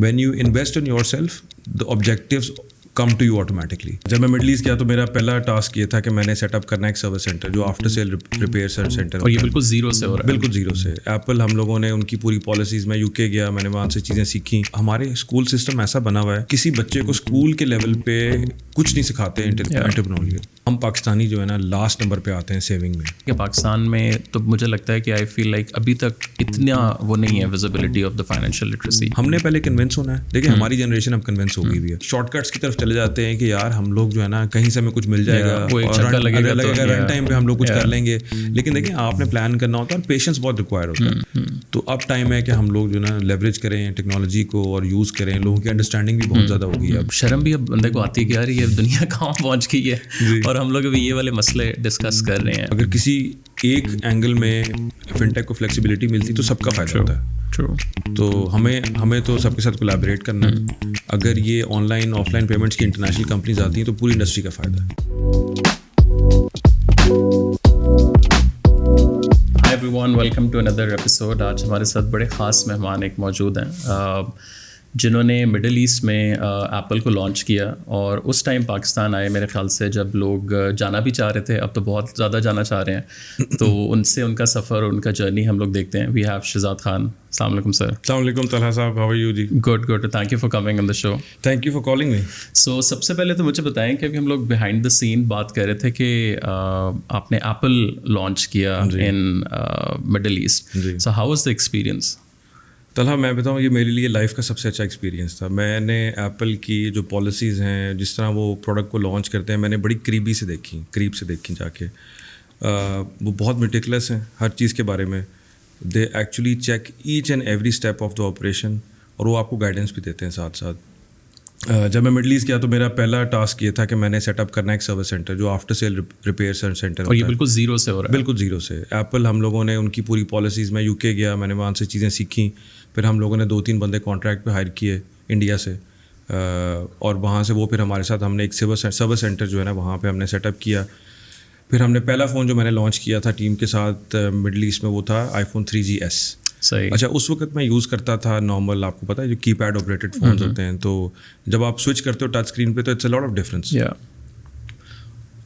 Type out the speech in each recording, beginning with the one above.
when you invest in yourself, the objectives come to you automatically. جب میں middle asset گیا تو میرا پہلا ٹاسک یہ تھا کہ میں نے سیٹ اپ کرنا ایک سروس سینٹر جو آفٹر سیل ریپیئر سینٹر. اور یہ بالکل زیرو سے ہو رہا ہے. بالکل زیرو سے. ایپل ہم لوگوں نے ان کی پوری پالیسیز, میں یو کے گیا, میں نے وہاں سے چیزیں سیکھیں. ہمارے اسکول سسٹم ایسا بنا ہوا ہے کسی بچے کو اسکول کے لیول پہ کچھ نہیں سکھاتے انٹرپرینیورشپ. ہم پاکستانی جو ہے نا لاسٹ نمبر پہ آتے ہیں سیونگ میں. کہ پاکستان میں تو مجھے لگتا ہے کہ آئی فیل لائک ابھی تک اتنا وہ نہیں ہے visibility of the financial literacy. ہم نے پہلے کنونس ہونا ہے. دیکھیں ہماری جنریشن اب کنونس ہو گئی ہوئی ہے. شارٹ کٹس کی طرف چلے جاتے ہیں کہ یار ہم لوگ جو ہے نا کہیں سے ہمیں کچھ مل جائے گا, رن ٹائم پہ ہم لوگ کچھ کر لیں گے. لیکن دیکھیں آپ نے پلان کرنا ہوتا ہے اور پیشنس بہت ریکوائر ہوتا ہے. تو اب ٹائم ہے کہ ہم لوگ جو ہے نا لیوریج کریں ٹیکنالوجی کو اور یوز کریں. لوگوں کی انڈرسٹینڈنگ بھی بہت زیادہ ہو گئی ہے. اب شرم بھی اب بندے کو آتی ہے کہ یار یہ دنیا کہاں پہنچ گئی ہے, اور ہم لوگ ابھی یہ والے مسئلے ڈسکس کر رہے ہیں. اگر کسی ایک اینگل میں فنٹیک کو فلیکسیبلٹی ملتی تو سب کا فائدہ ہوتا ہے. تو ہمیں تو سب کے ساتھ کولیبریٹ کرنا ہے. اگر یہ online offline payments کی انٹرنیشنل کمپنیز آتی ہیں تو پوری انڈسٹری کا فائدہ ہے. Hi everyone, welcome to اندر ایپیسوڈ. آج ہمارے ساتھ بڑے خاص مہمان ایک موجود ہیں جنہوں نے مڈل ایسٹ میں ایپل کو لانچ کیا, اور اس ٹائم پاکستان آئے میرے خیال سے جب لوگ جانا بھی چاہ رہے تھے. اب تو بہت زیادہ جانا چاہ رہے ہیں. تو ان سے ان کا سفر اور ان کا جرنی ہم لوگ دیکھتے ہیں. We have Shahzad Khan. السلام علیکم سر. السلام علیکم Talha Sahib, how are you جی؟ Good, thank you for coming on the show. Thank you for calling me. So سب سے پہلے تو مجھے بتائیں کہ ابھی ہم لوگ بیہائنڈ دا سین بات کر رہے تھے کہ آپ نے ایپل لانچ کیا in middle east. So how was the experience? Talha میں بتاؤں یہ میرے لیے لائف کا سب سے اچھا ایکسپیرینس تھا. میں نے ایپل کی جو پالیسیز ہیں, جس طرح وہ پروڈکٹ کو لانچ کرتے ہیں, میں نے بڑی قریب سے دیکھی جا کے. وہ بہت میٹیکولس ہیں ہر چیز کے بارے میں. They actually check each and every step of the operation, اور وہ آپ کو گائیڈنس بھی دیتے ہیں ساتھ ساتھ. جب میں مڈل ایسٹ گیا تو میرا پہلا ٹاسک یہ تھا کہ میں نے سیٹ اپ کرنا ایک سروس سینٹر جو آفٹر سیل ریپیئر سینٹر. اور یہ بالکل زیرو سے ہو رہا ہے. بالکل زیرو سے. ایپل ہم لوگوں نے ان کی پوری پالیسیز, میں یو کے گیا, میں نے وہاں سے چیزیں سیکھیں. پھر ہم لوگوں نے 2-3 بندے کانٹریکٹ پہ ہائر کیے انڈیا سے, اور وہاں سے وہ پھر ہمارے ساتھ ہم نے ایک سروس سینٹر جو ہے نا وہاں پہ ہم نے سیٹ اپ کیا. پھر ہم نے پہلا فون جو میں نے لانچ کیا تھا ٹیم کے ساتھ مڈل ایسٹ میں, وہ تھا iPhone 3GS. صحیح. اچھا, اس وقت میں یوز کرتا تھا نارمل, آپ کو پتا ہے جو کی پیڈ آپریٹڈ فونز ہوتے ہیں. تو جب آپ سوئچ کرتے ہو ٹچ اسکرین پہ تو it's a lot of difference.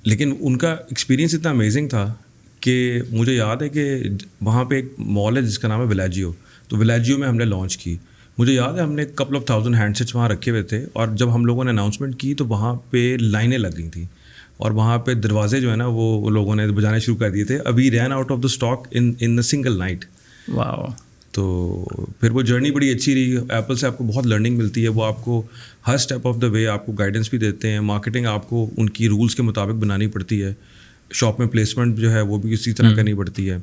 لیکن ان کا ایکسپیرینس اتنا امیزنگ تھا کہ مجھے یاد ہے کہ وہاں پہ ایک مال ہے جس کا نام ہے ویلاجیو. تو ویلاجیو میں ہم نے لانچ کی. مجھے یاد ہے ہم نے couple of thousand handsets وہاں رکھے ہوئے تھے, اور جب ہم لوگوں نے اناؤنسمنٹ کی تو وہاں پہ لائنیں لگ گئی تھیں, اور وہاں پہ دروازے جو ہے نا وہ لوگوں نے بجانے شروع کر دیے تھے. ابھی ran out of the stock in a single night. Wow. تو پھر وہ جرنی بڑی اچھی رہی. ایپل سے آپ کو بہت لرننگ ملتی ہے. وہ آپ کو ہر اسٹیپ آف دا وے آپ کو گائیڈنس بھی دیتے ہیں. مارکیٹنگ آپ کو ان کی رولس کے مطابق بنانی پڑتی ہے. شاپ میں پلیسمنٹ جو ہے وہ بھی اسی طرح کرنی پڑتی ہے,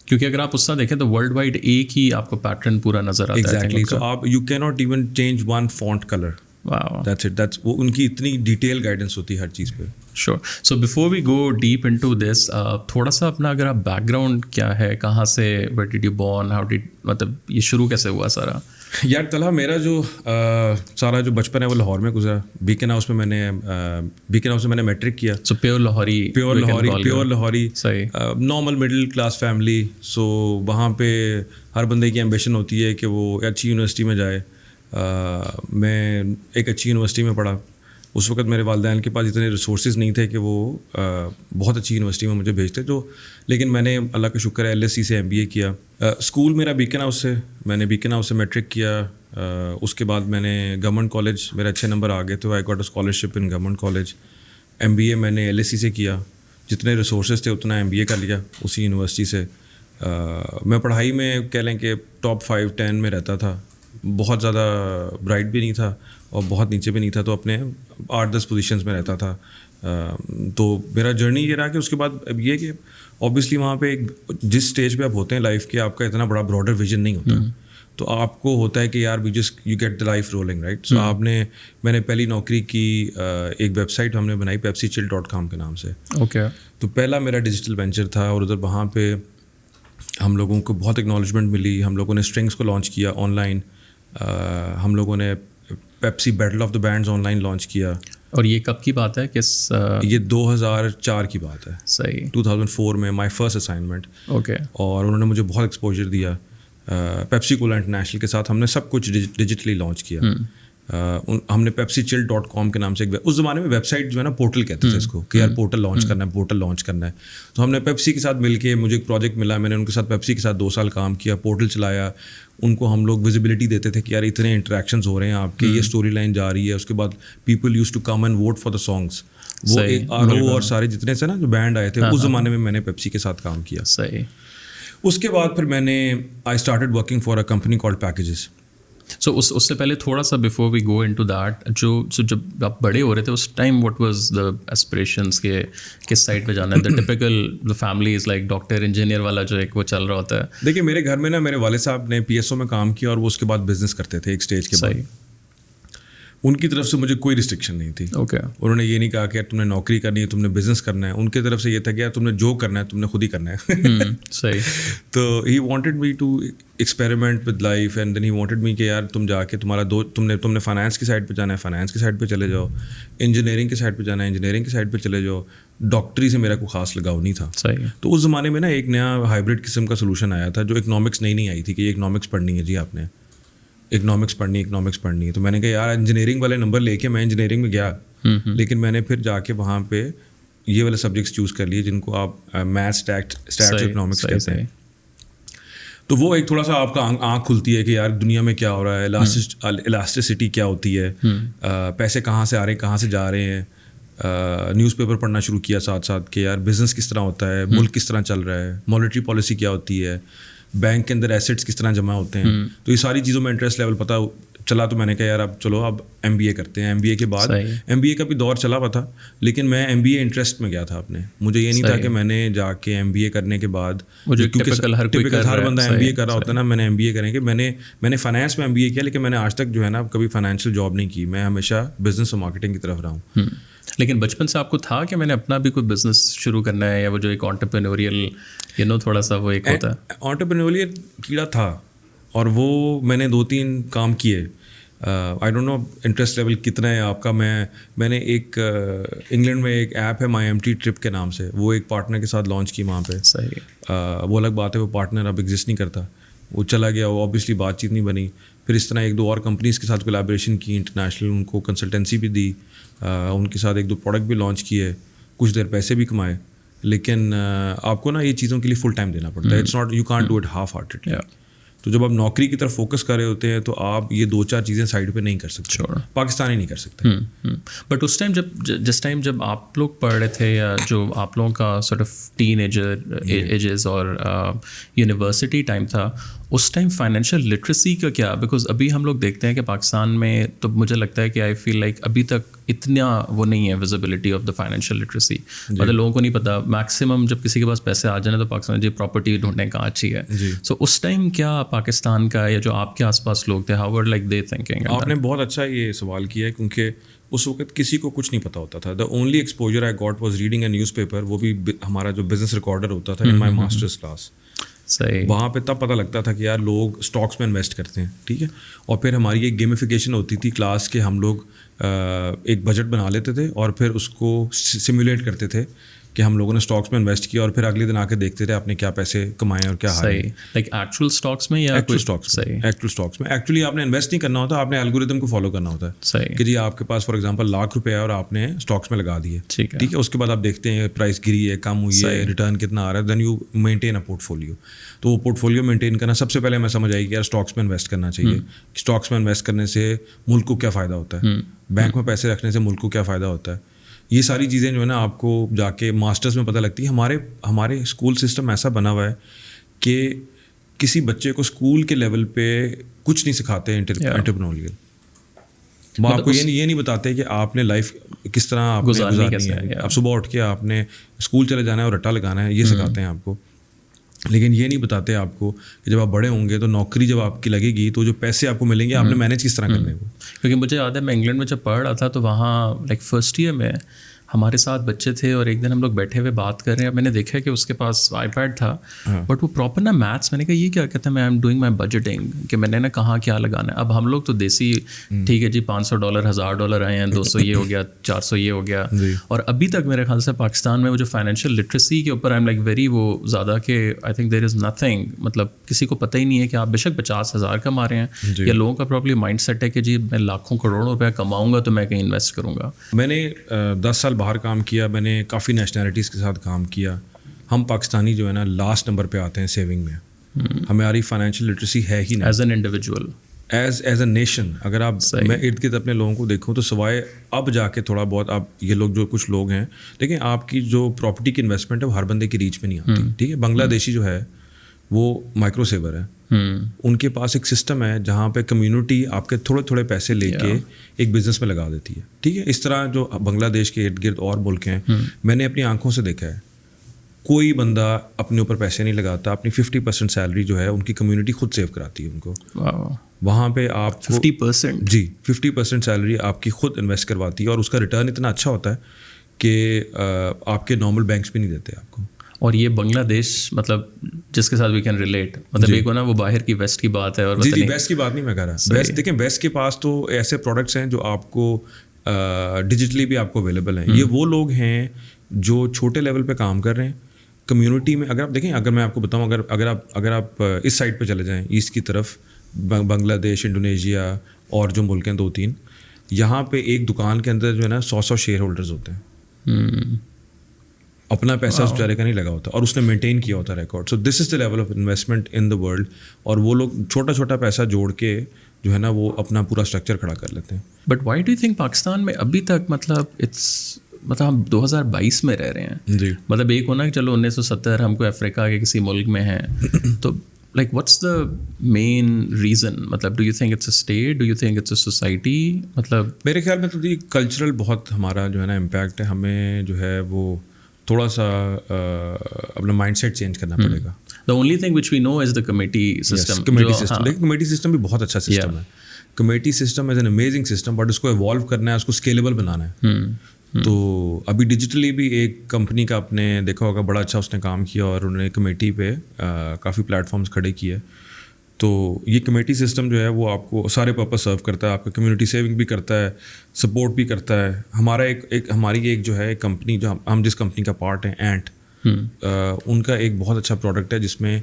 کیونکہ اگر آپ اس طرح دیکھیں تو ورلڈ وائڈ ایک ہی آپ کو پیٹرن پورا نظر آتا ہے. ایگزیکٹلی. سو آپ یو کی not even change one font colour. Wow. That's it. That's وہ ان کی اتنی ڈیٹیل گائیڈنس ہوتی ہے ہر چیز پہ. Sure. So before we go deep into this, تھوڑا سا اپنا اگر آپ بیک گراؤنڈ کیا ہے, کہاں سے, where did you born, how did, مطلب یہ شروع کیسے ہوا سارا؟ یار طلحہ میرا جو سارا جو بچپن ہے وہ لاہور میں گزرا. بیکن ہاؤس میں نے میٹرک کیا. So pure Lahori. صحیح. Normal middle class family. So وہاں پہ ہر بندے کی ایمبیشن ہوتی ہے کہ وہ اچھی یونیورسٹی میں جائے. میں ایک اچھی یونیورسٹی میں پڑھا. اس وقت میرے والدین کے پاس اتنے ریسورسز نہیں تھے کہ وہ بہت اچھی یونیورسٹی میں مجھے بھیجتے. تو لیکن میں نے اللہ کا شکر ہے LSE سے MBA کیا. اسکول میرا بیکن ہاؤس سے, میں نے بیکن ہاؤس سے میٹرک کیا. اس کے بعد میں نے گورنمنٹ کالج, میرے اچھے نمبر آ گئے تو I got a scholarship in government college. MBA میں نے LSE سے کیا. جتنے ریسورسز تھے اتنا MBA کر لیا اسی یونیورسٹی سے. میں پڑھائی میں کہہ لیں کہ ٹاپ 5-10 میں رہتا تھا. بہت زیادہ برائٹ بھی نہیں تھا اور بہت نیچے بھی نہیں تھا, تو اپنے 8-10 پوزیشنز میں رہتا تھا. تو میرا جرنی یہ رہا کہ اس کے بعد اب یہ کہ اوبیسلی وہاں پہ جس اسٹیج پہ آپ ہوتے ہیں لائف کے, آپ کا اتنا بڑا براڈر ویژن نہیں ہوتا. تو آپ کو ہوتا ہے کہ یار we just you get the life rolling right. So میں نے پہلی نوکری کی ایک ویب سائٹ ہم نے بنائی pepsichill.com کے نام سے. اوکے. تو پہلا میرا ڈیجیٹل وینچر تھا, اور ادھر وہاں پہ ہم لوگوں کو بہت اکنالجمنٹ ملی. ہم لوگوں نے اسٹرنگس کو لانچ کیا آن لائن. ہم لوگوں نے Pepsi battle of the bands on line launch کیا. اور یہ کب کی بات ہے؟ یہ 2004 کی بات ہے. صحیح. 2004 میں مائی فرسٹ اسائنمنٹ. اوکے. اور انہوں نے مجھے بہت ایکسپوجر دیا. پیپسی کولا انٹرنیشنل کے ساتھ ہم نے سب کچھ ڈیجیٹلی لانچ کیا. ہم نے pepsichill.com کے نام سے اس زمانے میں ویب سائٹ جو ہے نا پورٹل کہتے تھے اس کو کہ یار پورٹل لانچ کرنا ہے. تو ہم نے پیپسی کے ساتھ مل کے, مجھے ایک پروجیکٹ ملا, میں نے ان کے ساتھ پیپسی کے ساتھ 2 سال کام کیا, پورٹل چلایا. ان کو ہم لوگ ویزیبلٹی دیتے تھے کہ یار اتنے انٹریکشنز ہو رہے ہیں آپ کے, یہ اسٹوری لائن جا رہی ہے. اس کے بعد people use to come and vote for the songs. وہ RO اور سارے جتنے سے نا جو بینڈ آئے تھے اس زمانے میں نے پیپسی کے ساتھ کام کیا. صحیح. اس کے بعد پھر میں نے I started working for a company called Packages. So اس سے پہلے تھوڑا سا before we go in to that, جو جب آپ بڑے ہو رہے تھے اس time what was the aspirations کے کس سائڈ پہ جانا ہے؟ The typical family is like doctor engineer والا جو ایک وہ چل رہا ہوتا ہے. دیکھیے میرے گھر میں نا میرے والد صاحب نے PSO میں کام کیا اور وہ اس کے بعد بزنس کرتے تھے ایک اسٹیج کے بعد. ان کی طرف سے مجھے کوئی ریسٹرکشن نہیں تھی. اوکے. انہوں نے یہ نہیں کہا کہ تم نے نوکری کرنی ہے, تم نے بزنس کرنا ہے. ان کی طرف سے یہ تھا کہ تم نے جو کرنا ہے تم نے خود ہی کرنا ہے. صحیح. تو he wanted me to experiment with life and then he wanted me کہ یار تم جا کے تم نے فائنانس کی سائڈ پہ جانا ہے, فائنانس کی سائڈ پہ چلے جاؤ. انجینئرنگ کی سائڈ پہ جانا ہے, انجینئرنگ کی سائڈ پہ چلے جاؤ. ڈاکٹری سے میرا کوئی خاص لگاؤ نہیں تھا. صحیح. تو اس زمانے میں نا ایک نیا ہائبرڈ قسم کا سولوشن آیا تھا جو اکنامکس نہیں آئی تھی کہ یہ اکنامکس پڑھنی ہے جی آپ نے, اکنامکس پڑھنی ہے. تو میں نے کہا یار انجینئرنگ والے نمبر لے کے میں انجینئرنگ میں گیا, لیکن میں نے پھر جا کے وہاں پہ یہ والے سبجیکٹس چوز کر لیے جن کو آپ میتھس, اسٹیٹس, اکنامکس کہتے ہیں. تو وہ ایک تھوڑا سا آپ کا آنکھ کھلتی ہے کہ یار دنیا میں کیا ہو رہا ہے, الاسٹیسٹی کیا ہوتی ہے, پیسے کہاں سے آ رہے ہیں کہاں سے جا رہے ہیں. نیوز پیپر پڑھنا شروع کیا ساتھ ساتھ کہ یار بزنس کس طرح ہوتا ہے, ملک کس طرح چل رہا ہے, مانیٹری پالیسی کیا ہوتی ہے, بینک کے اندر ایسیٹس کس طرح جمع ہوتے ہیں. تو یہ ساری چیزوں میں انٹرسٹ لیول پتہ چلا. تو میں نے کہا یار اب چلو اب MBA کرتے ہیں. MBA کے بعد MBA کا بھی دور چلا ہوا تھا, لیکن میں MBA انٹرسٹ میں گیا تھا اپنے. مجھے یہ نہیں تھا کہ میں نے جا کے MBA کرنے کے بعد, کیونکہ ہر بندہ MBA کر رہا ہوتا ہے نا, میں نے MBA کریں گے. میں نے فائنانس میں MBA کیا, لیکن میں نے آج تک جو ہے نا کبھی فائنینشیل جاب نہیں کی. میں ہمیشہ بزنس اور مارکیٹنگ کی طرف رہا ہوں. لیکن بچپن سے آپ کو تھا کہ میں نے اپنا بھی کوئی بزنس شروع کرنا ہے, یا وہ جو ایک آنٹرپرینوریل تھوڑا سا وہ ایک ہوتا ہے آنٹرپرینوریل کیڑا تھا, اور وہ میں نے 2-3 کام کیے. I don't no interest level کتنا ہے آپ کا. میں نے ایک انگلینڈ میں ایک ایپ ہے MyMT ٹرپ کے نام سے, وہ ایک پارٹنر کے ساتھ لانچ کی وہاں پہ. صحیح. وہ الگ بات ہے, وہ پارٹنر اب ایگزسٹ نہیں کرتا, وہ چلا گیا. وہ آبویسلی بات چیت نہیں بنی. پھر اس طرح 1-2 اور کمپنیز کے ساتھ کولیبریشن کی انٹرنیشنل, ان کو کنسلٹنسی بھی دی, ان کے ساتھ 1-2 پروڈکٹ بھی لانچ کیے, کچھ دیر پیسے بھی کمائے. لیکن آپ کو نا یہ چیزوں کے لیے فل ٹائم دینا پڑتا ہے. It's not, you can't do it half heartedly. تو جب آپ نوکری کی طرف فوکس کر رہے ہوتے ہیں تو آپ یہ 2-4 چیزیں سائڈ پہ نہیں کر سکتے, پاکستانی نہیں کر سکتے. بٹ اس ٹائم جس ٹائم جب آپ لوگ پڑھ رہے تھے, یا جو آپ لوگوں کا سارٹ آف ٹین ایجز اور یونیورسٹی ٹائم تھا, اس ٹائم فائنینشیل لٹریسی کا کیا؟ بیکاز ابھی ہم لوگ دیکھتے ہیں کہ پاکستان میں تو مجھے لگتا ہے کہ آئی فیل لائک ابھی تک اتنا وہ نہیں ہے visibility of the financial literacy. مطلب لوگوں کو نہیں پتا. میکسیمم جب کسی کے پاس پیسے آ جانے تو پاکستان جی پراپرٹی ڈھونڈنے کہاں اچھی ہے. سو اس ٹائم کیا پاکستان کا, یا جو آپ کے آس پاس لوگ تھے, how were like they thinking? آپ نے بہت اچھا یہ سوال کیا ہے, کیونکہ اس وقت کسی کو کچھ نہیں پتا ہوتا تھا. The only exposure I got was reading a news paper, وہ بھی ہمارا جو بزنس ریکارڈر ہوتا تھا ان مائی ماسٹرس کلاس. صحیح. وہاں پہ تب پتہ لگتا تھا کہ یار لوگ اسٹاکس میں انویسٹ کرتے ہیں, ٹھیک ہے. اور پھر ہماری ایک گیمیفیکیشن ہوتی تھی کلاس کے, ہم لوگ ایک بجٹ بنا لیتے تھے اور پھر اس کو سیمولیٹ کرتے تھے کہ ہم لوگوں نے اسٹاکس میں انویسٹ کیا, اور پھر اگلے دن آ کے دیکھتے تھے آپ نے کیا پیسے کمائے اور کیا ہارے. لائک ایکچوئل اسٹاکس میں یا ایکچوئل اسٹاکس میں ایکچولی آپ نے انویسٹ نہیں کرنا ہوتا, آپ نے الگوریتم کو فالو کرنا ہوتا ہے. صحیح. کہ جی آپ کے پاس فار ایگزامپل ₹1,00,000 ہے اور آپ نے اسٹاکس میں لگا دیے, ٹھیک ہے. اس کے بعد آپ دیکھتے ہیں پرائس گری ہے, کم ہوئی ہے, ریٹرن کتنا آ رہا ہے, then you maintain a portfolio. تو وہ پورٹ فولیو مینٹین کرنا سب سے پہلے ہمیں سمجھ آئی کہ یار اسٹاکس میں انویسٹ کرنا چاہیے. اسٹاکس میں انویسٹ کرنے سے ملک کو کیا فائدہ ہوتا ہے, بینک میں پیسے رکھنے سے ملک کو کیا فائدہ ہوتا ہے. یہ ساری چیزیں جو ہے نا آپ کو جا کے ماسٹرز میں پتہ لگتی ہے. ہمارے اسکول سسٹم ایسا بنا ہوا ہے کہ کسی بچے کو اسکول کے لیول پہ کچھ نہیں سکھاتے انٹرپرینوریل. وہ آپ کو یہ نہیں بتاتے کہ آپ نے لائف کس طرح آپ نے گزارنی ہے. آپ صبح اٹھ کے آپ نے اسکول چلے جانا ہے اور رٹا لگانا ہے, یہ سکھاتے ہیں آپ کو. لیکن یہ نہیں بتاتے آپ کو کہ جب آپ بڑے ہوں گے تو نوکری جب آپ کی لگے گی تو جو پیسے آپ کو ملیں گے آپ نے مینیج کس طرح کرنے کو. کیونکہ مجھے یاد ہے میں انگلینڈ میں جب پڑھ رہا تھا تو وہاں لائک فرسٹ ایئر میں ہمارے ساتھ بچے تھے اور ایک دن ہم لوگ بیٹھے ہوئے بات کر رہے ہیں. میں نے دیکھا کہ اس کے پاس آئی پیڈ تھا بٹ وہ پراپر نا میتھس. میں نے کہا یہ کیا کہتے ہیں, میں ایم ڈوئنگ مائی بجٹنگ, کہ میں نے نا کہاں کیا لگانا ہے. اب ہم لوگ تو دیسی ٹھیک ہے جی $500 $1000 آئے ہیں, 200 یہ ہو گیا, 400 یہ ہو گیا. اور ابھی تک میرے خیال سے پاکستان میں وہ جو فائنینشیل لٹریسی کے اوپر آئی ایم لائک ویری وہ زیادہ کہ I think there is nothing, مطلب کسی کو پتہ ہی نہیں ہے کہ آپ بے شک 50,000 کما رہے ہیں, یا لوگوں کا پرابلی مائنڈ سیٹ ہے کہ جی میں لاکھوں کروڑوں روپے کماؤں گا تو میں کہیں انویسٹ کروں گا. میں نے 10 سال باہر کام کیا, میں نے کافی نیشنلٹیز کے ساتھ کام کیا. ہم پاکستانی جو ہے نا لاسٹ نمبر پہ آتے ہیں سیونگ میں. ہماری فائنینشیل لٹریسی ہے ہی نہیں as an individual, as a nation. اگر آپ میں ارد گرد اپنے لوگوں کو دیکھوں تو سوائے اب جا کے تھوڑا بہت آپ یہ لوگ جو کچھ لوگ ہیں دیکھیں, آپ کی جو پراپرٹی کی انویسٹمنٹ ہے وہ ہر بندے کی ریچ میں نہیں آتی. ٹھیک ہے, بنگلہ دیشی جو ہے وہ مائکرو سیور ہے. ان کے پاس ایک سسٹم ہے جہاں پہ کمیونٹی آپ کے تھوڑے تھوڑے پیسے لے کے ایک بزنس میں لگا دیتی ہے. ٹھیک ہے, اس طرح جو بنگلہ دیش کے ارد گرد اور ملک ہیں میں نے اپنی آنکھوں سے دیکھا ہے, کوئی بندہ اپنے اوپر پیسے نہیں لگاتا. اپنی 50% سیلری جو ہے ان کی کمیونٹی خود سیو کراتی ہے ان کو. وہاں پہ آپ 50%, جی 50% سیلری آپ کی خود انویسٹ کرواتی ہے, اور اس کا ریٹرن اتنا اچھا ہوتا ہے کہ آپ کے نارمل بینکس بھی نہیں دیتے آپ کو. اور یہ بنگلہ دیش مطلب جس کے ساتھ وی کین ریلیٹ, مطلب ایک نا وہ باہر کی ویسٹ کی بات ہے. اور جی ویسٹ کی بات نہیں میں کہہ رہا. ویسٹ دیکھیں, ویسٹ کے پاس تو ایسے پروڈکٹس ہیں جو آپ کو ڈیجیٹلی بھی آپ کو اویلیبل ہیں. یہ وہ لوگ ہیں جو چھوٹے لیول پہ کام کر رہے ہیں کمیونٹی میں. اگر آپ دیکھیں, اگر میں آپ کو بتاؤں, اگر آپ اس سائڈ پہ چلے جائیں ایسٹ کی طرف, بنگلہ دیش, انڈونیشیا اور جو ملک ہیں 2-3, یہاں پہ ایک دکان کے اندر جو ہے نا 100 شیئر ہولڈرز ہوتے ہیں. اپنا پیسہ اس بیچارے کا نہیں لگا ہوتا اور اس نے مینٹین کیا ہوتا ہے record. So this is the level of investment in the world. اور وہ لوگ چھوٹا چھوٹا پیسہ جوڑ کے جو ہے نا وہ اپنا پورا اسٹرکچر کھڑا کر لیتے ہیں. But why do you think Pakistan میں ابھی تک مطلب ہم 2022 میں رہ رہے ہیں جی, مطلب ایک ہونا کہ چلو 1970 ہم کو افریقہ کے کسی ملک میں ہیں تو like what's the main reason, مطلب do you think it's a state, do you think it's a society? مطلب میرے خیال میں تو جی کلچرل بہت ہمارا جو ہے نا امپیکٹ ہے. ہمیں جو ہے وہ تھوڑا سا اپنا مائنڈ سیٹ چینج کرنا پڑے گا. The only thing which we know is the committee system. لیکن کمیٹی سسٹم بھی بہت اچھا سسٹم ہے. Committee system is an amazing system, but اس کو ایوالو کرنا ہے, اس کو اسکیلیبل بنانا ہے. تو ابھی ڈیجیٹلی بھی ایک کمپنی کا آپ نے دیکھا ہوگا بڑا اچھا اس نے کام کیا, اور انہوں نے کمیٹی پہ کافی پلیٹ فارمس کھڑے کیے. تو یہ کمیٹی سسٹم جو ہے وہ آپ کو سارے پرپز سرو کرتا ہے. آپ کا کمیونٹی سیونگ بھی کرتا ہے, سپورٹ بھی کرتا ہے. ہماری ایک جو ہے کمپنی, جو ہم جس کمپنی کا پارٹ ہیں, اینٹ, ان کا ایک بہت اچھا پروڈکٹ ہے جس میں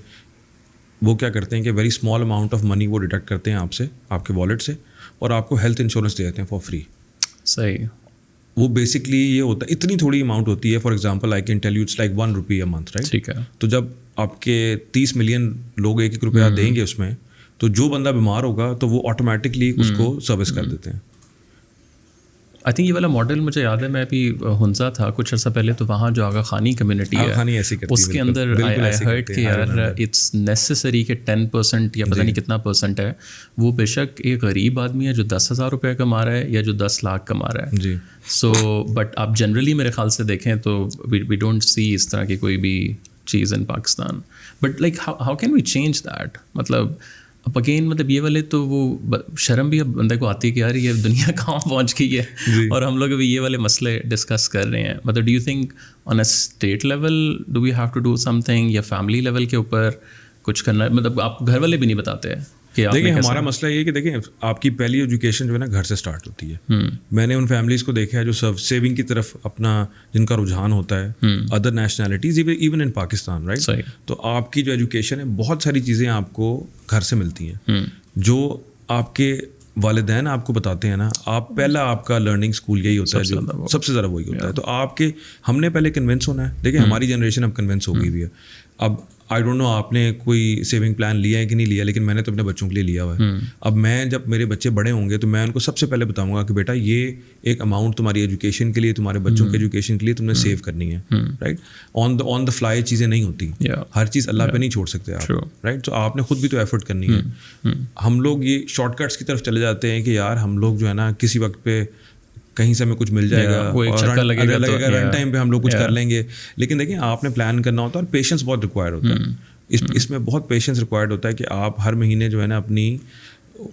وہ کیا کرتے ہیں کہ very small amount of money وہ ڈیڈکٹ کرتے ہیں آپ سے, آپ کے والیٹ سے, اور آپ کو ہیلتھ انشورنس دے دیتے ہیں فار فری. صحیح. وہ بیسکلی یہ ہوتا ہے, اتنی تھوڑی اماؤنٹ ہوتی ہے. For example I can tell you it's like $1 a month, right. ٹھیک ہے. تو جب آپ کے 30 ملین لوگ $1 دیں گے اس میں, تو جو بندہ بیمار ہوگا تو وہ آٹومیٹکلی اس کو سروس کر دیتے ہیں. آئی تھنک یہ والا ماڈل مجھے یاد ہے, میں ابھی ہنزا تھا کچھ عرصہ پہلے, تو وہاں جو آغا خانی کمیونٹی ہے اس کے اندر آئی ہرڈ کہ یار اٹس نیسسری کہ 10% یا پتہ نہیں کتنا پرسنٹ ہے, وہ بے شک ایک غریب آدمی ہے جو $10,000 کما رہا ہے یا جو 10 لاکھ کما رہا ہے. جی. سو بٹ آپ جنرلی میرے خیال سے دیکھیں تو وی ڈونٹ سی اس طرح کی کوئی بھی چیز in Pakistan. But like how can we change that? مطلب اب اگین مطلب یہ والے تو وہ شرم بھی اب بندے کو آتی ہے کہ یار یہ دنیا کہاں پہنچ گئی ہے, اور ہم لوگ ابھی یہ والے مسئلے ڈسکس کر رہے ہیں. مطلب do you think on a state level do we have to do something, یا فیملی لیول کے اوپر کچھ کرنا ہے؟ مطلب آپ گھر والے بھی نہیں بتاتے کہ دیکھیں ہمارا مسئلہ یہ کہ دیکھیں آپ کی پہلی ایجوکیشن جو ہے نا گھر سے اسٹارٹ ہوتی ہے. میں نے ان فیملیز کو دیکھا ہے جو سیونگ کی طرف اپنا جن کا رجحان ہوتا ہے, other nationalities even in Pakistan, right. تو آپ کی جو ایجوکیشن ہے بہت ساری چیزیں آپ کو گھر سے ملتی ہیں جو آپ کے والدین آپ کو بتاتے ہیں نا. آپ پہلا آپ کا لرننگ اسکول یہی ہوتا ہے, جو سب سے زیادہ وہی ہوتا ہے. تو آپ کے ہم نے پہلے کنونس ہونا ہے. دیکھیں ہماری جنریشن اب کنونس ہو گئی بھی ہے. اب آئی ڈونٹ نو آپ نے کوئی سیونگ پلان لیا ہے کہ نہیں لیا, لیکن میں نے تو اپنے بچوں کے لیے لیا ہوا ہے. اب میں جب میرے بچے بڑے ہوں گے تو میں ان کو سب سے پہلے بتاؤں گا کہ بیٹا یہ ایک اماؤنٹ تمہاری ایجوکیشن کے لیے, تمہارے بچوں کے ایجوکیشن کے لیے تم نے سیو کرنی ہے, رائٹ. آن دا فلائی چیزیں نہیں ہوتی, ہر چیز اللہ پہ نہیں چھوڑ سکتے آپ, رائٹ. تو آپ نے خود بھی تو ایفرٹ کرنی ہے. ہم لوگ یہ شارٹ کٹس کی طرف چلے جاتے ہیں کہ یار ہم لوگ جو ہے نا کسی وقت پہ کہیں سے ہمیں کچھ مل جائے گا, لگے گا رن ٹائم پہ ہم لوگ کچھ کر لیں گے. لیکن دیکھیں آپ نے پلان کرنا ہوتا ہے, اور پیشنس بہت ریکوائر ہوتا ہے. اس میں بہت پیشنس ریکوائرڈ ہوتا ہے کہ آپ ہر مہینے جو ہے نا اپنی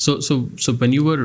So when you were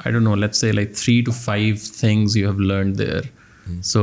I don't know, let's say like 3 to 5 things you have learned there. So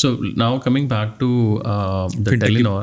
So now coming back to the Telenor,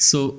So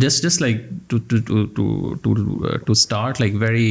just like to start like very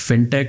fintech.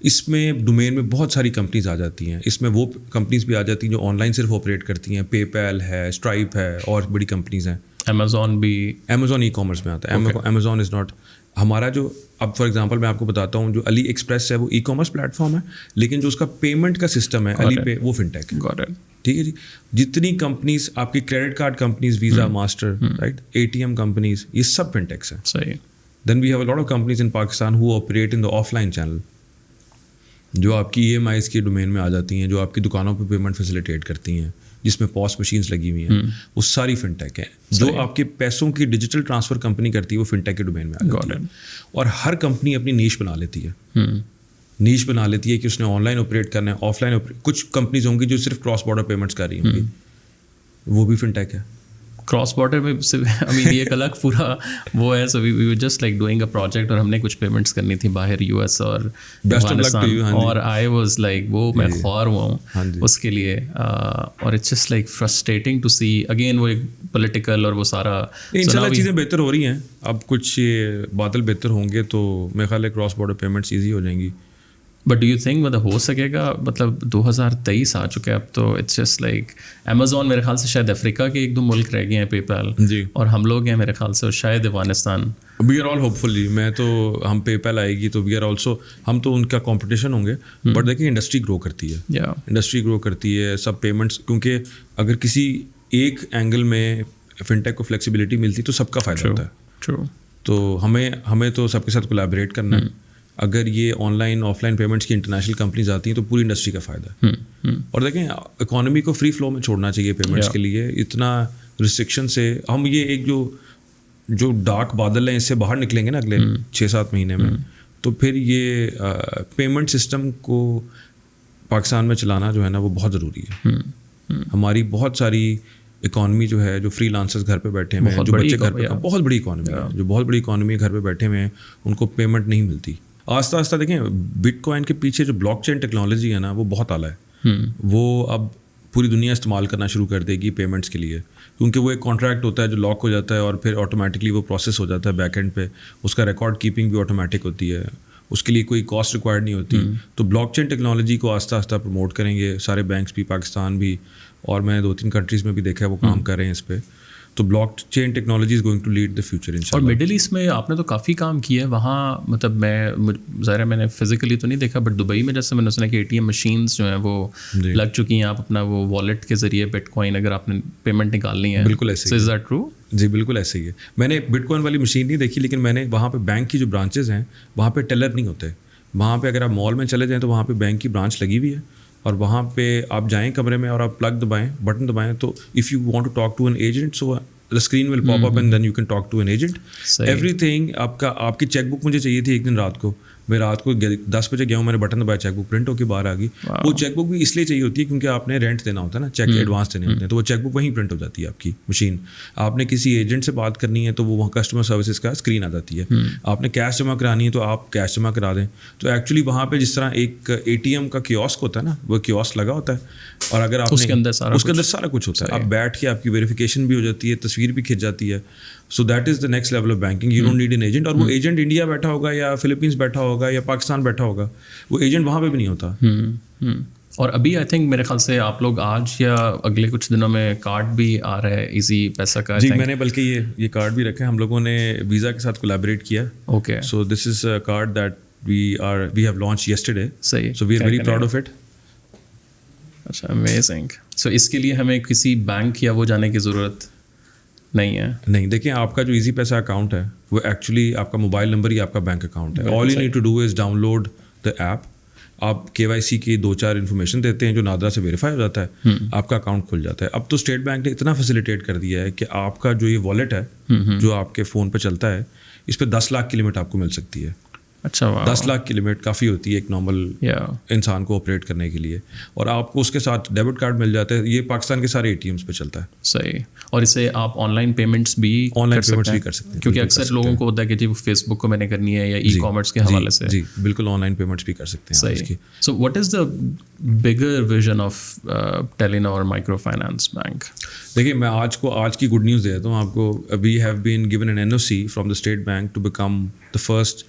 اس میں domain میں بہت ساری companies آ جاتی ہیں. اس میں وہ companies بھی آ جاتی ہیں جو آن لائن صرف آپریٹ کرتی ہیں. پے پیل ہے, اسٹرائپ ہے, اور بڑی کمپنیز ہیں. امیزون بھی, امیزون ای کامرس میں آتا ہے. امیزون از ناٹ ہمارا جو, اب فار ایگزامپل میں آپ کو بتاتا ہوں, جو علی ایکسپریس ہے وہ ای کامرس پلیٹ فارم ہے, لیکن جو اس کا پیمنٹ کا سسٹم ہے علی پے, وہ فنٹیک ہے. ٹھیک ہے جی. جتنی کمپنیز آپ کی credit card companies, Visa, Master, right, A T M companies, یہ سب فنٹیکس ہیں. صحیح. Then we have a lot of companies in Pakistan who operate in the offline channel, جو آپ کی ای ایم آئیز کے ڈومین میں آ جاتی ہیں, جو آپ کی دکانوں پہ پیمنٹ فیسیلیٹیٹ کرتی ہیں, جس میں پوس مشینس لگی ہوئی ہیں, وہ ساری فنٹیک ہیں. جو آپ کے پیسوں کی ڈیجیٹل ٹرانسفر کمپنی کرتی ہے وہ فنٹیک کے ڈومین میں آ جاتی ہے. اور ہر کمپنی اپنی نیش بنا لیتی ہے. نیش بنا لیتی ہے کہ اس نے آن لائن آپریٹ کرنا ہے, آف لائن. کچھ کمپنیز ہوں گی جو صرف کراس بارڈر پیمنٹس کر رہی ہوں گی, وہ بھی فنٹیک ہے. کراس بارڈر میں یہ ایک الگ پورا وہ ہے. So we were just like doing a project, اور ہم نے کچھ پیمنٹس کرنی تھی باہر یو ایس اور افغانستان, اور آئی واز لائک وہ میں خوار ہوا ہوں اس کے لیے. اور it's just like frustrating to see again وہ ایک پولیٹیکل اور وہ سارا. انشاءاللہ چیزیں بہتر ہو رہی ہیں, اب کچھ بادل بہتر ہوں گے تو میرے خیال ہے کراس بارڈر پیمنٹس ایزی ہو جائیں گی. بٹ ڈو یو تھنک مطلب ہو سکے گا؟ مطلب 2023 آ چکے اب تو, اٹس جسٹ لائک امیزون میرے خیال سے شاید افریقہ کے 1-2 ملک رہ گئے ہیں پے پیل, جی, اور ہم لوگ ہیں میرے خیال سے شاید Afghanistan. We are all hopeful جی. میں تو ہم پے پیل آئے گی تو وی آر آلسو, ہم تو ان کا کمپٹیشن ہوں گے, بٹ دیکھیں انڈسٹری گرو کرتی ہے. انڈسٹری گرو کرتی ہے, سب پیمنٹس, کیونکہ اگر کسی ایک اینگل میں فنٹیک کو فلیکسیبلٹی ملتی تو سب کا فائدہ ہوتا ہے. تو ہمیں تو سب کے ساتھ کولیبریٹ کرنا ہے. اگر یہ online offline payments کی انٹرنیشنل کمپنیز آتی ہیں تو پوری انڈسٹری کا فائدہ ہے. اور دیکھیں اکانومی کو فری فلو میں چھوڑنا چاہیے پیمنٹس کے لیے. اتنا ریسٹرکشن سے ہم یہ ایک جو ڈارک بادل ہیں اس سے باہر نکلیں گے نا اگلے 6-7 مہینے میں, تو پھر یہ پیمنٹ سسٹم کو پاکستان میں چلانا جو ہے نا وہ بہت ضروری ہے. ہماری بہت ساری اکانومی جو ہے, جو فری لانسرز گھر پہ بیٹھے ہوئے ہیں, جو بچے گھر پہ, بہت بڑی اکانومی ہے, جو بہت بڑی اکانومی ہے, گھر پہ بیٹھے ہوئے ہیں, ان کو پیمنٹ نہیں ملتی. آہستہ آہستہ دیکھیں بٹ کوائن کے پیچھے جو بلاک چین ٹیکنالوجی ہے نا وہ بہت اعلیٰ ہے. وہ اب پوری دنیا استعمال کرنا شروع کر دے گی پیمنٹس کے لیے, کیونکہ وہ ایک کانٹریکٹ ہوتا ہے جو لاک ہو جاتا ہے اور پھر آٹومیٹکلی وہ پروسیس ہو جاتا ہے بیک اینڈ پہ. اس کا ریکارڈ کیپنگ بھی آٹومیٹک ہوتی ہے, اس کے لیے کوئی کاسٹ ریکوائرڈ نہیں ہوتی. تو بلاک چین ٹیکنالوجی کو آہستہ آہستہ پروموٹ کریں گے سارے بینکس بھی, پاکستان بھی, اور میں نے 2-3 کنٹریز میں بھی دیکھا ہے وہ کام کر رہے ہیں اس پہ. تو blockchain technology is going to lead the future انشاءاللہ. اور مڈل ایسٹ میں آپ نے تو کافی کام کیا ہے وہاں. مطلب ظاہر میں نے فزیکلی تو نہیں دیکھا, بٹ دبئی میں جیسے میں نے سنا کہ ATM مشینس جو ہیں وہ لگ چکی ہیں. آپ اپنا وہ والیٹ کے ذریعے بٹ کوائن اگر آپ نے پیمنٹ نکالنی ہے, بالکل ایسے از دیٹ ٹرو؟ جی بالکل ایسے ہی ہے. میں نے بٹ کوائن والی مشین نہیں دیکھی, لیکن میں نے وہاں پہ بینک کی جو برانچز ہیں وہاں پہ ٹیلر نہیں ہوتے. وہاں پہ اگر آپ مال میں چلے جائیں تو وہاں پہ بینک کی برانچ لگی ہوئی ہے, اور وہاں پہ آپ جائیں کمرے میں اور آپ پلگ دبائیں, بٹن دبائیں, تو if you want to talk to an agent, so the screen will pop up and then you can talk to an agent. Everything آپ کی چیک بک مجھے چاہیے تھی ایک دن رات کو, میں رات کو 10 بجے گیا ہوں, میں نے بٹن دبایا, چیک بک پرنٹ ہو کے باہر آ گئی. وہ چیک بک بھی اس لیے چاہیے ہوتی ہے کیونکہ آپ نے رینٹ دینا ہوتا ہے نا, چیک ایڈوانس دینے ہوتے ہیں, تو وہ چیک بک وہیں پرنٹ ہو جاتی ہے آپ کی مشین. آپ نے کسی ایجنٹ سے بات کرنی ہے تو وہ وہاں کسٹمر سروسز کا اسکرین آ جاتی ہے. آپ نے کیش جمع کرانی ہے تو آپ کیش جمع کرا دیں. تو ایکچولی وہاں پہ جس طرح ایک ATM کا کیوسک ہوتا ہے نا, وہ کیوسک لگا ہوتا ہے, اور اگر آپ اس کے اندر سارا کچھ ہوتا ہے. آپ بیٹھ کے آپ کی ویریفیکیشن بھی ہو جاتی ہے, تصویر بھی کھنچ جاتی ہے. So that is the next level of banking. You don't need an agent. اور وہ ایجنٹ انڈیا بیٹھا ہوگا یا فلپینس بیٹھا ہوگا یا پاکستان بیٹھا ہوگا, وہ ایجنٹ وہاں پہ بھی نہیں ہوتا. اور ابھی آئی تھنک میرے خیال سے آپ لوگ آج یا اگلے کچھ دنوں میں کارڈ بھی آ رہا ہے ایزی پیسہ کا. جی میں نے بلکہ یہ کارڈ بھی رکھا ہے, ہم لوگوں نے ویزا کے ساتھ کولیبریٹ کیا. Okay, so this is a card that we have launch yesterday. صحیح, so we are very proud of it. اچھا, امیزنگ. سو اس کے لیے ہمیں کسی بینک یا وہ جانے کی ضرورت نہیں ہے؟ نہیں, دیکھیں آپ کا جو ایزی پیسہ اکاؤنٹ ہے وہ ایکچولی آپ کا موبائل نمبر ہی آپ کا بینک اکاؤنٹ ہے. All you need to do is download the app. آپ KYC کی 2-4 انفارمیشن دیتے ہیں جو نادرا سے ویریفائی ہو جاتا ہے, آپ کا اکاؤنٹ کھل جاتا ہے. اب تو اسٹیٹ بینک نے اتنا فیسیلیٹیٹ کر دیا ہے کہ آپ کا جو یہ والیٹ ہے جو آپ کے فون پہ چلتا ہے, اس پہ 10 لاکھ کی لمٹ آپ کو مل سکتی ہے. اچھا, 10 لاکھ کی لمٹ کافی ہوتی ہے ایک نارمل انسان کو آپریٹ کرنے کے لیے. اور آپ کو اس کے ساتھ ڈیبٹ کارڈ مل جاتا ہے. یہ پاکستان کے سارے ATMs پہ چلتا ہے. صحیح. اور اسے آپ آن لائن پیمنٹس بھی کر سکتے ہیں, کیونکہ اکثر لوگوں کو ہوتا ہے کہ جی فیس بک کو میں نے کرنی ہے یا ای کامرس کے حوالے سے. جی بالکل, آن لائن پیمنٹس بھی کر سکتے ہیں. صحیح. So what is the bigger vision of Telenor micro finance bank? دیکھیے میں آج کی گڈ نیوز دیتا ہوں آپ کو. We have been given an NOC from the state bank to become the first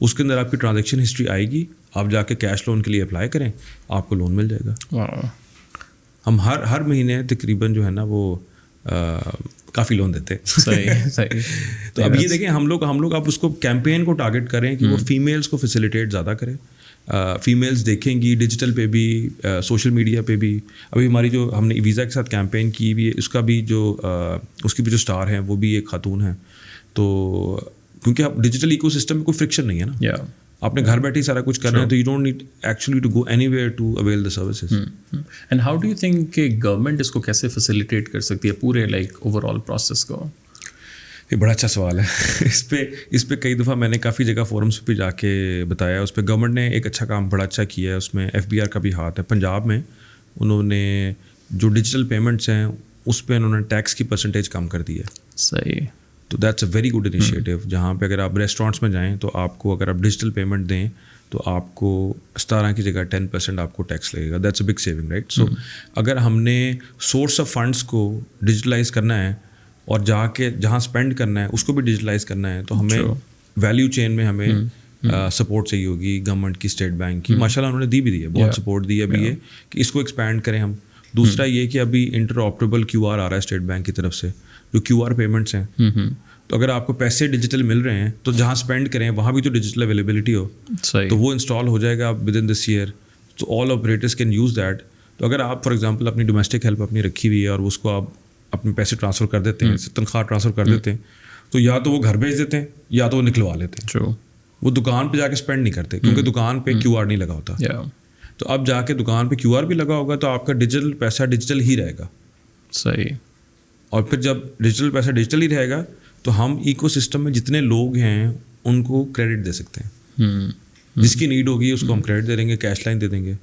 اس کے اندر آپ کی ٹرانزیکشن ہسٹری آئے گی, آپ جا کے کیش لون کے لیے اپلائی کریں, آپ کو لون مل جائے گا. ہم ہر مہینے تقریباً جو ہے نا وہ کافی لون دیتے ہیں. صحیح. تو اب یہ دیکھیں ہم لوگ اب اس کو کیمپین کو ٹارگیٹ کریں کہ وہ فیمیلس کو فیسیلیٹیٹ زیادہ کریں. فیمیلس دیکھیں گی ڈیجیٹل پہ بھی, سوشل میڈیا پہ بھی. ابھی ہماری جو ہم نے ویزا کے ساتھ کیمپین کی بھی ہے, اس کی بھی جو اسٹار ہیں وہ بھی ایک خاتون ہیں. تو کیونکہ اب ڈیجیٹل ایکو سسٹم میں کوئی فرکشن نہیں ہے نا, آپ نے گھر بیٹھے ہی سارا کچھ کرنا ہے, تو you don't need actually to go anywhere to avail the services. And how do you think کہ گورنمنٹ اس کو کیسے فیسیلیٹیٹ کر سکتی ہے پورے لائک اوور آل پروسیس کو؟ یہ بڑا اچھا سوال ہے. اس پہ کئی دفعہ میں نے کافی جگہ فورمس پہ جا کے بتایا. اس پہ گورنمنٹ نے ایک اچھا کام بڑا اچھا کیا ہے, اس میں FBR کا بھی ہاتھ ہے. پنجاب میں انہوں نے جو ڈیجیٹل پیمنٹس ہیں اس پہ انہوں نے ٹیکس کی پرسنٹیج کم کر دی ہے. صحیح. تو that's a very good initiative. جہاں پہ اگر آپ ریسٹورینٹس میں جائیں تو آپ کو اگر آپ ڈیجیٹل پیمنٹ دیں تو آپ کو 17 کی جگہ 10% آپ کو ٹیکس لگے گا. That's a big saving, right. So اگر ہم نے سورس آف فنڈس کو ڈیجیٹلائز کرنا ہے اور جا کے جہاں اسپینڈ کرنا ہے اس کو بھی ڈیجیٹلائز کرنا ہے, تو ہمیں ویلیو چین میں ہمیں سپورٹ چاہیے ہوگی گورنمنٹ کی, اسٹیٹ بینک کی. ماشاء اللہ انہوں نے دی ہے, بہت سپورٹ دی ہے ابھی یہ کہ اس کو ایکسپینڈ کریں ہم. دوسرا یہ کہ ابھی انٹر آپریبل QR آ رہا ہے اسٹیٹ بینک کی طرف سے, جو QR پیمنٹس ہیں. تو اگر آپ کو پیسے ڈیجیٹل مل رہے ہیں تو جہاں اسپینڈ کریں وہاں بھی تو ڈیجیٹل اویلیبلٹی ہو, تو وہ انسٹال ہو جائے گا ود ان دس ایئر. تو all operators can use that. تو اگر آپ فار ایگزامپل اپنی ڈومیسٹک ہیلپ اپنی رکھی ہوئی ہے اور اس کو آپ اپنے پیسے ٹرانسفر کر دیتے ہیں, تنخواہ ٹرانسفر کر دیتے ہیں, تو یا تو وہ گھر بھیج دیتے ہیں یا تو وہ نکلوا لیتے ہیں. وہ دکان پہ جا کے اسپینڈ نہیں کرتے کیونکہ دکان پہ QR نہیں لگا ہوتا. تو اب جا کے دکان پہ QR بھی لگا ہوگا تو آپ کا ڈیجیٹل پیسہ ڈیجیٹل ہی رہے گا. صحیح. اور پھر جب ڈیجیٹل پیسہ ڈیجیٹل ہی رہے گا تو ہم ایکو سسٹم میں جتنے لوگ ہیں ان کو کریڈٹ دے سکتے ہیں. جس کی نیڈ ہوگی اس کو ہم کریڈٹ دے دیں گے, کیش لائن دے دیں گے.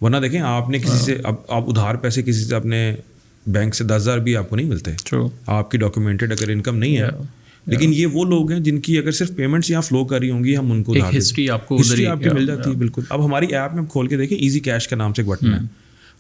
ورنہ دیکھیں آپ نے کسی سے اب آپ ادھار پیسے کسی سے اپنے بینک سے 10,000 بھی آپ کو نہیں ملتے. آپ کی ڈاکیومنٹڈ اگر انکم نہیں ہے, لیکن یہ وہ لوگ ہیں جن کی اگر صرف پیمنٹس یہاں فلو کر رہی ہوں گی, ہم ان کو ہسٹری آپ کو مل جاتی ہے. بالکل. اب ہماری ایپ میں ہم کھول کے دیکھیں, ایزی کیش کا نام سے ایک بٹن ہے,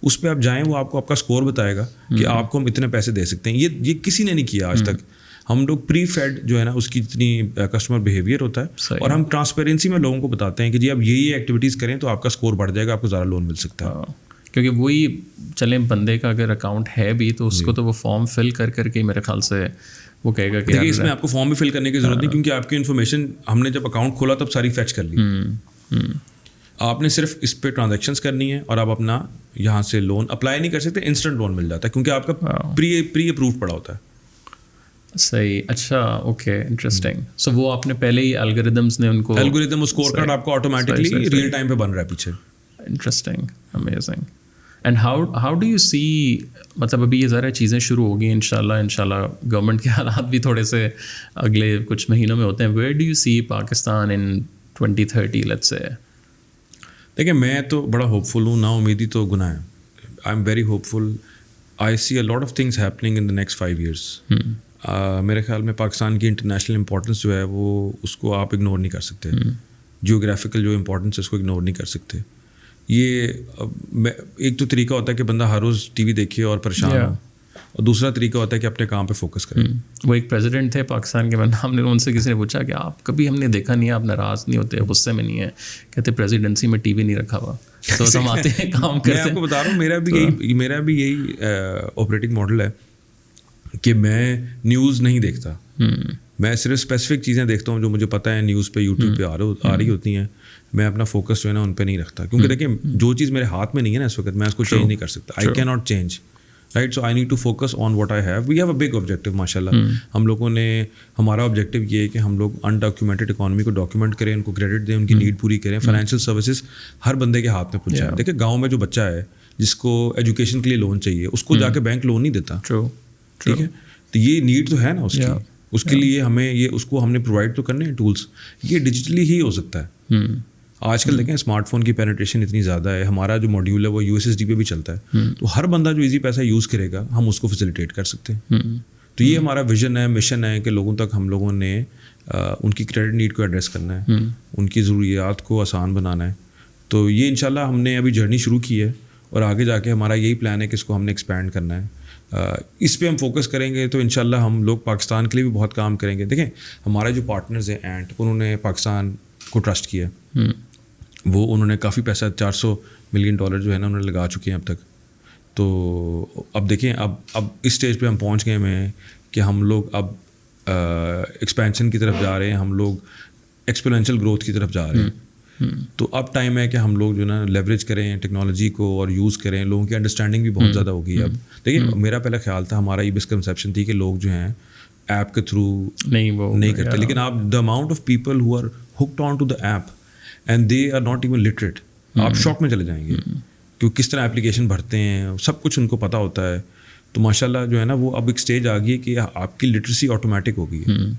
اس پہ آپ جائیں, وہ آپ کو آپ کا اسکور بتائے گا کہ آپ کو ہم اتنے پیسے دے سکتے ہیں. یہ کسی نے نہیں کیا آج تک. ہم لوگ پری فیڈ جو ہے نا اس کی جتنی کسٹمر بیہیویئر ہوتا ہے, اور ہم ٹرانسپیرنسی میں لوگوں کو بتاتے ہیں کہ جی آپ یہ ایکٹیویٹیز کریں تو آپ کا اسکور بڑھ جائے گا, آپ کو زیادہ لون مل سکتا ہے. کیونکہ وہی چلیں بندے کا اگر اکاؤنٹ ہے بھی تو اس کو تو وہ فارم فل کر کے میرے خیال سے وہ کہے گا کہ اس میں آپ کو فارم بھی فل کرنے کی ضرورت نہیں, کیونکہ آپ کی انفارمیشن ہم نے جب اکاؤنٹ کھولا تب ساری فیچ کر لی. آپ نے صرف اس پہ ٹرانزیکشنس کرنی ہے اور آپ اپنا یہاں سے لون اپلائی نہیں کر سکتے, انسٹنٹ لون مل جاتا ہے کیونکہ آپ کا پری اپرووڈ پڑا ہوتا ہے. صحیح. اچھا, اوکے, انٹرسٹنگ. سو وہ آپ نے پہلے ہی الگوریدمس نے ان کو الگوریدم اسکور کارڈ آپ کو آٹومیٹکلی ریئل ٹائم پہ بن رہا ہے پیچھے. Interesting, amazing. And how do you see, مطلب ابھی یہ ذرا چیزیں شروع ہو گئی ان شاء اللہ گورنمنٹ کے حالات بھی تھوڑے سے اگلے کچھ مہینوں میں ہوتے ہیں. Where do you see Pakistan in 2030 let's say? دیکھیں میں تو بڑا ہوپ فل ہوں, نا امیدی تو گناہ ہے. I am very hopeful. I see a lot of things happening in the next 5 years. میرے خیال میں پاکستان کی انٹرنیشنل امپورٹنس جو ہے وہ اس کو آپ اگنور نہیں کر سکتے. جیوگرافیکل جو امپورٹنس ہے اس کو اگنور نہیں کر سکتے. یہ ایک تو طریقہ ہوتا ہے کہ بندہ ہر روز ٹی وی دیکھے اور پریشان ہو, اور دوسرا طریقہ ہوتا ہے کہ اپنے کام پہ فوکس کریں. وہ ایک پریزیڈنٹ تھے پاکستان کے, ہم نے ان سے کسی نے پوچھا کہ آپ کبھی ہم نے دیکھا نہیں ہے, آپ ناراض نہیں ہوتے, غصے میں نہیں ہے؟ کہتے پریزیڈنسی میں ٹی وی نہیں رکھا ہوا, تو ہم آتے ہیں کام کرتے ہیں. میں آپ کو بتا رہا ہوں میرا بھی یہی آپریٹنگ ماڈل ہے کہ میں نیوز نہیں دیکھتا. میں صرف اسپیسیفک چیزیں دیکھتا ہوں جو مجھے پتہ ہے نیوز پہ یوٹیوب پہ آ رہی ہوتی ہیں. میں اپنا فوکس جو ہے نا ان پہ نہیں رکھتا, کیونکہ دیکھیں جو چیز میرے ہاتھ میں نہیں ہے نا اس وقت میں اس کو چینج نہیں کر سکتا. I can not change, right. So I need to focus on what I have. We have a big objective ماشاء اللہ. ہم لوگوں نے, ہمارا آبجیکٹیو یہ ہے کہ ہم لوگ انڈاکیومنٹڈ اکانومی کو ڈاکیومنٹ کریں, ان کو کریڈٹ دیں, ان کی نیڈ پوری کریں. فائنینشیل سروسز ہر بندے کے ہاتھ میں پہنچائیں. دیکھیں گاؤں میں جو بچہ ہے جس کو ایجوکیشن کے لیے لون چاہیے, اس کو جا کے بینک لون نہیں دیتا, ٹھیک ہے. تو یہ نیڈ تو ہے نا اس کی, اس کے لیے ہمیں یہ اس کو ہم نے پرووائڈ تو کرنے ہیں ٹولس. یہ ڈیجیٹلی ہی ہو سکتا ہے. آج کل دیکھیں اسمارٹ فون کی پینیٹریشن اتنی زیادہ ہے, ہمارا جو ماڈیول ہے وہ USSD پہ بھی چلتا ہے, تو ہر بندہ جو ایزی پیسہ یوز کرے گا ہم اس کو فیسیلیٹیٹ کر سکتے ہیں. تو یہ ہمارا ویژن ہے, مشن ہے کہ لوگوں تک ہم لوگوں نے ان کی کریڈٹ نیڈ کو ایڈریس کرنا ہے, ان کی ضروریات کو آسان بنانا ہے. تو یہ انشاءاللہ ہم نے ابھی جرنی شروع کی ہے, اور آگے جا کے ہمارا یہی پلان ہے کہ اس کو ہم نے ایکسپینڈ کرنا ہے. اس پہ ہم فوکس کریں گے تو انشاءاللہ ہم لوگ پاکستان کے لیے بھی بہت کام کریں گے. دیکھیں ہمارے جو پارٹنرز ہیں اینٹ, انہوں نے پاکستان کو ٹرسٹ کیا, وہ انہوں نے کافی پیسہ $400 ملین جو ہے نا انہوں نے لگا چکے ہیں اب تک. تو اب دیکھیں اب اس اسٹیج پہ ہم پہنچ گئے ہیں کہ ہم لوگ اب ایکسپینشن کی طرف جا رہے ہیں, ہم لوگ ایکسپونینشیل گروتھ کی طرف جا رہے ہیں. تو اب ٹائم ہے کہ ہم لوگ جو نا لیوریج کریں ٹیکنالوجی کو اور یوز کریں. لوگوں کی انڈرسٹینڈنگ بھی بہت زیادہ ہوگی اب. دیکھیے میرا پہلا خیال تھا, ہمارا یہ مسکنسیپشن تھی کہ لوگ جو ہیں ایپ کے تھرو نہیں کرتے, لیکن آپ the amount of people who are hooked on to the app and they are not even literate, آپ شوق میں چلے جائیں گے کہ کس طرح اپلیکیشن بھرتے ہیں, سب کچھ ان کو پتہ ہوتا ہے. تو ماشاء اللہ جو ہے نا وہ اب ایک اسٹیج آ گئی ہے کہ آپ کی لٹریسی آٹومیٹک ہو گئی ہے.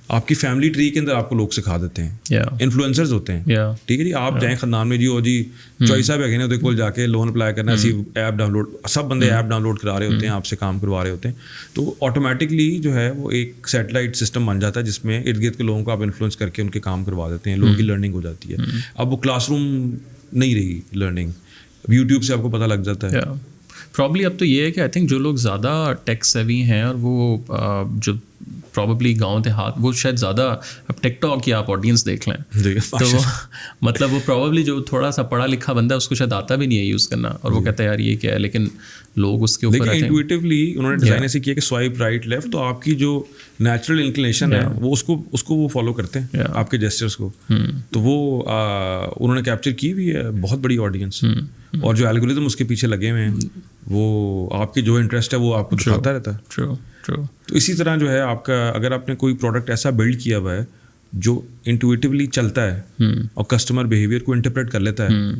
آپ کی فیملی ٹری کے اندر آپ کو لوگ سکھا دیتے ہیں, انفلوئنسرز ہوتے ہیں. ٹھیک ہے جی, آپ جائیں خاندان میں جی ہو جی چوائس صاحب ہے نا تو کول جا کے لون اپلائی کرنا, اسی ایپ ڈاؤن لوڈ, سب بندے ایپ ڈاؤن لوڈ کرا رہے ہوتے ہیں, آپ سے کام کروا رہے ہوتے ہیں. تو آٹومیٹکلی جو ہے وہ ایک سیٹلائٹ سسٹم بن جاتا ہے جس میں ارد گرد کے لوگوں کو آپ انفلوئنس کر کے ان کے کام کروا دیتے ہیں. لوگوں کی لرننگ ہو جاتی ہے. اب وہ کلاس روم نہیں رہی لرننگ, یوٹیوب سے آپ کو پتہ لگ جاتا ہے. پرابلی اب تو یہ ہے کہ آئی تھنک جو لوگ زیادہ ٹیک سیوی ہیں اور وہ جو پرابلی گاؤں دیہات, وہ شاید زیادہ, اب ٹک ٹاک کی آپ آڈینس دیکھ لیں تو مطلب وہ پرابلی جو تھوڑا سا پڑھا لکھا بندہ ہے اس کو شاید آتا بھی نہیں ہے یوز کرنا, اور وہ کہتا ہے یار یہ کیا ہے, لیکن لوگ اس کے اوپر انٹویٹیولی انہوں نے ڈیزائن ایسے کیا کہ سوائپ رائٹ لیفٹ, تو آپ کی جو نیچرل انکلینیشن ہے وہ اس کو وہ فالو کرتے ہیں آپ کے جیسچرس کو. تو وہ انہوں نے کیپچر کی ہوئی ہے بہت بڑی آڈینس, اور جو الگوریتم اس کے پیچھے لگے ہوئے ہیں وہ آپ کی جو انٹرسٹ ہے وہ آپ کو دکھاتا رہتا ہے. تو اسی طرح جو ہے آپ کا, اگر آپ نے کوئی پروڈکٹ ایسا بلڈ کیا ہوا ہے جو انٹویٹیولی چلتا ہے اور کسٹمر بیہیویئر کو انٹرپریٹ کر لیتا ہے,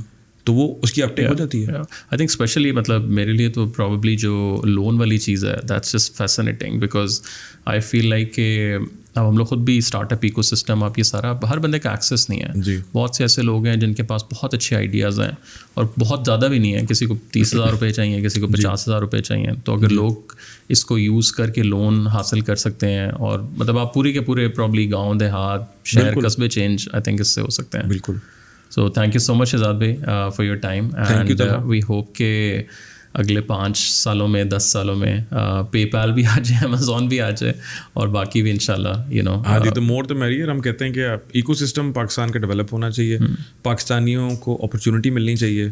تو وہ اس کی اپٹیک ہو جاتی ہے. آئی تھنک اسپیشلی مطلب میرے لیے تو پرابیبلی جو لون والی چیز ہے that's just fascinating, because I feel like کہ اب ہم لوگ خود بھی اسٹارٹ اپ ایکو سسٹم, آپ یہ سارا ہر بندے کا ایکسیس نہیں ہے. بہت سے ایسے لوگ ہیں جن کے پاس بہت اچھے آئیڈیاز ہیں اور بہت زیادہ بھی نہیں ہے, کسی کو 30,000 روپے چاہیے, کسی کو 50,000 روپے چاہیے. تو اگر لوگ اس کو یوز کر کے لون حاصل کر سکتے ہیں, اور مطلب آپ پورے کے پورے پرابلی گاؤں دیہات شہر قصبے چینج آئی تھنک اس سے ہو سکتے ہیں. بالکل. So thank you so much Shahzad بھائی for your time, and we hope کہ اگلے 5 سالوں میں 10 سالوں میں پے پیل بھی آ جائے, امیزون بھی آ جائے, اور باقی بھی انشاءاللہ ہاں جی, تو مور دا میریئر. ہم کہتے ہیں کہ ایکو سسٹم پاکستان کا ڈیولپ ہونا چاہیے, پاکستانیوں کو اپرچونیٹی ملنی چاہیے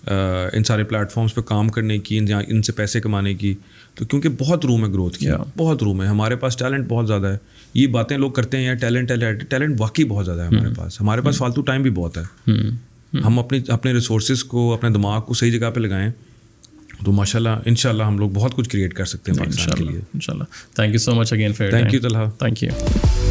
ان سارے پلیٹ فارمس پہ کام کرنے کی, ان سے پیسے کمانے کی. تو کیونکہ بہت روم ہے گروتھ کی, بہت روم ہے. ہمارے پاس ٹیلنٹ بہت زیادہ ہے. یہ باتیں لوگ کرتے ہیں یار ٹیلنٹ واقعی بہت زیادہ ہے ہمارے پاس فالتو ٹائم بھی بہت ہے. ہم اپنے ریسورسز کو, اپنے دماغ کو صحیح جگہ پہ لگائیں تو ماشاءاللہ انشاءاللہ ہم لوگ بہت کچھ کریٹ کر سکتے ہیں پاکستان کے لیے. انشاءاللہ. Thank you so much again for your time. Thank you Talha. Thank you.